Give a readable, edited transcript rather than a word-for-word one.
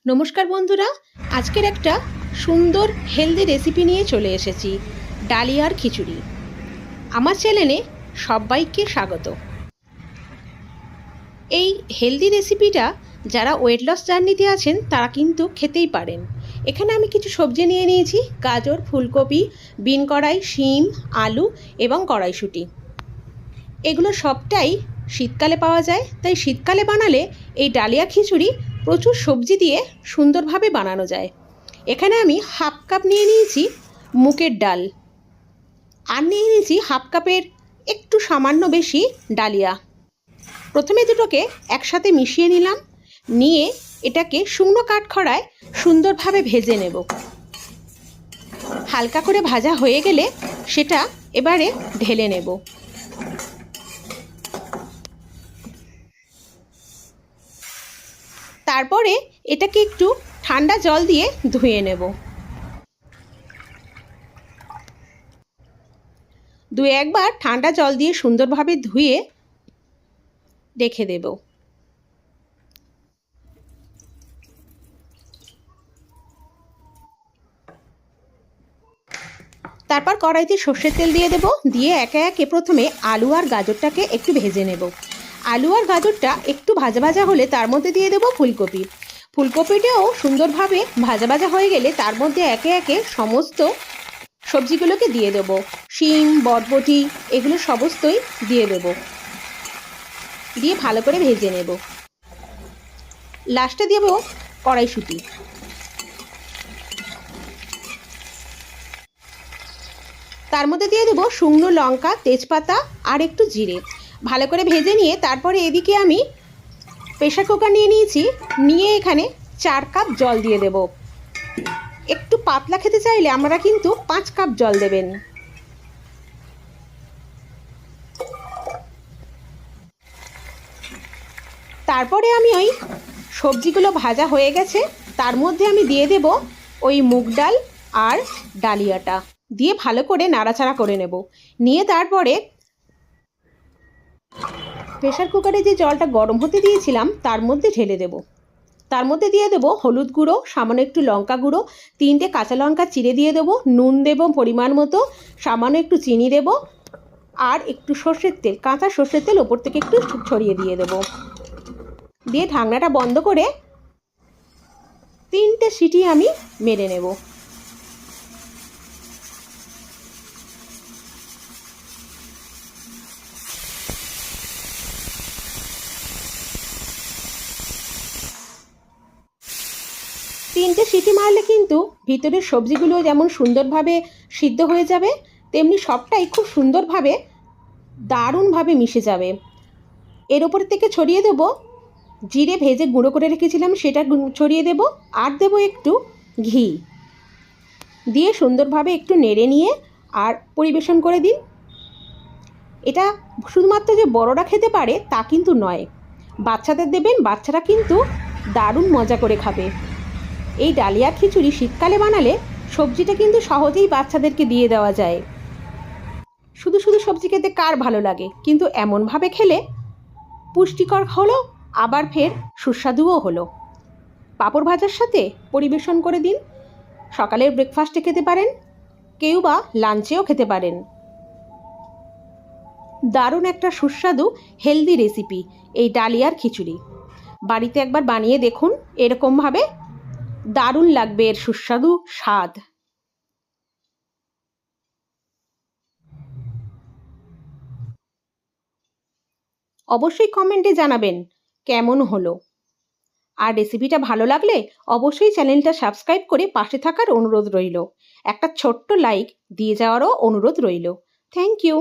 নমস্কার বন্ধুরা, আজকের একটা সুন্দর হেলদি রেসিপি নিয়ে চলে এসেছি, ডালিয়ার খিচুড়ি। আমার চ্যানেলে সবাইকে স্বাগত। এই হেলদি রেসিপিটা যারা ওয়েট লস জার্নিতে আছেন তারা কিন্তু খেতেই পারেন। এখানে আমি কিছু সবজি নিয়ে নিয়েছি: গাজর, ফুলকপি, বিন কড়াই, শিম, আলু এবং কড়াইশুঁটি। এগুলো সবটাই শীতকালে পাওয়া যায়, তাই শীতকালে বানালে এই ডালিয়া খিচুড়ি প্রচুর সবজি দিয়ে সুন্দরভাবে বানানো যায়। এখানে আমি হাফ কাপ নিয়ে নিয়েছি মুগের ডাল, আর নিয়ে নিয়েছি হাফ কাপের একটু সামান্য বেশি ডালিয়া। প্রথমে দুটোকে একসাথে মিশিয়ে নিলাম, নিয়ে এটাকে শুকনো কাঠখড়ায় সুন্দরভাবে ভেজে নেব। হালকা করে ভাজা হয়ে গেলে সেটা এবারে ঢেলে নেব। তারপরে এটাকে একটু ঠান্ডা জল দিয়ে ধুয়ে নেব। একবার ঠান্ডা জল দিয়ে সুন্দরভাবে ধুয়ে রেখে দেব। তারপর কড়াইতে সর্ষের তেল দিয়ে দেব, দিয়ে একে একে প্রথমে আলু আর গাজরটাকে একটু ভেজে নেব। আলু আর গাজরটা একটু ভাজা ভাজা হলে তার মধ্যে দিয়ে দেব ফুলকপি। ফুলকপিটাও সুন্দরভাবে ভাজা ভাজা হয়ে গেলে তার মধ্যে একে একে সমস্ত সবজিগুলোকে দিয়ে দেবো। শিম, বরবটি, এগুলো সমস্তই দিয়ে দেব, দিয়ে ভালো করে ভেজে নেব। লাস্টে দেব কড়াইশুঁটি। তার মধ্যে দিয়ে দেবো শুকনো লঙ্কা, তেজপাতা আর একটু জিরে। ভালো করে ভেজে নিয়ে তারপরে এদিকে আমি প্রেশার কুকার নিয়ে নিয়েছি, নিয়ে এখানে 4 কাপ জল দিয়ে দেব। একটু পাতলা খেতে চাইলে আমরা কিন্তু 5 কাপ জল দেবেন। তারপরে আমি ওই সবজিগুলো ভাজা হয়ে গেছে, তার মধ্যে আমি দিয়ে দেব ওই মুগ ডাল আর ডালিয়াটা, দিয়ে ভালো করে নাড়াচাড়া করে নেব। নিয়ে তারপরে প্রেশার কুকারে যে জলটা গরম হতে দিয়েছিলাম তার মধ্যে ঢেলে দেব। তার মধ্যে দিয়ে দেব হলুদ গুঁড়ো, সামান্য একটু লঙ্কা গুঁড়ো, 3টে কাঁচা লঙ্কা চিড়ে দিয়ে দেবো, নুন দেব পরিমাণ মতো, সামান্য একটু চিনি দেব, আর একটু সর্ষের তেল, কাঁচা সর্ষের তেল ওপর থেকে একটু ছড়িয়ে দিয়ে দেব। দিয়ে ঢাকনাটা বন্ধ করে 3টে সিটি আমি মেরে নেব। তিনটে সিটি মারলে কিন্তু ভিতরের সবজিগুলো যেমন সুন্দরভাবে সিদ্ধ হয়ে যাবে, তেমনি সবটাই খুব সুন্দরভাবে দারুণভাবে মিশে যাবে। এর ওপর থেকে ছড়িয়ে দেবো জিরে ভেজে গুঁড়ো করে রেখেছিলাম, সেটা ছড়িয়ে দেব, আর দেবো একটু ঘি। দিয়ে সুন্দরভাবে একটু নেড়ে নিয়ে আর পরিবেশন করে দিন। এটা শুধুমাত্র যে বড়রা খেতে পারে তা কিন্তু নয়, বাচ্চাদের দেবেন, বাচ্চারা কিন্তু দারুণ মজা করে খাবে। এই ডালিয়া খিচুড়ি শীতকালে বানালে সবজিটা কিন্তু সহজেই বাচ্চাদেরকে দিয়ে দেওয়া যায়। শুধু শুধু সবজি খেতে কার ভালো লাগে, কিন্তু এমনভাবে খেলে পুষ্টিকর হলো, আবার ফের সুস্বাদুও হলো। পাঁপড় ভাজার সাথে পরিবেশন করে দিন। সকালের ব্রেকফাস্টে খেতে পারেন, কেউ বা লাঞ্চেও খেতে পারেন। দারুণ একটা সুস্বাদু হেলদি রেসিপি এই ডালিয়ার খিচুড়ি। বাড়িতে একবার বানিয়ে দেখুন, এরকমভাবে দারুণ লাগবে এর সুস্বাদু স্বাদ। অবশ্যই কমেন্টে জানাবেন কেমন হলো। আর রেসিপিটা ভালো লাগলে অবশ্যই চ্যানেলটা সাবস্ক্রাইব করে পাশে থাকার অনুরোধ রইল। একটা ছোট্ট লাইক দিয়ে যাওয়ারও অনুরোধ রইল। Thank you.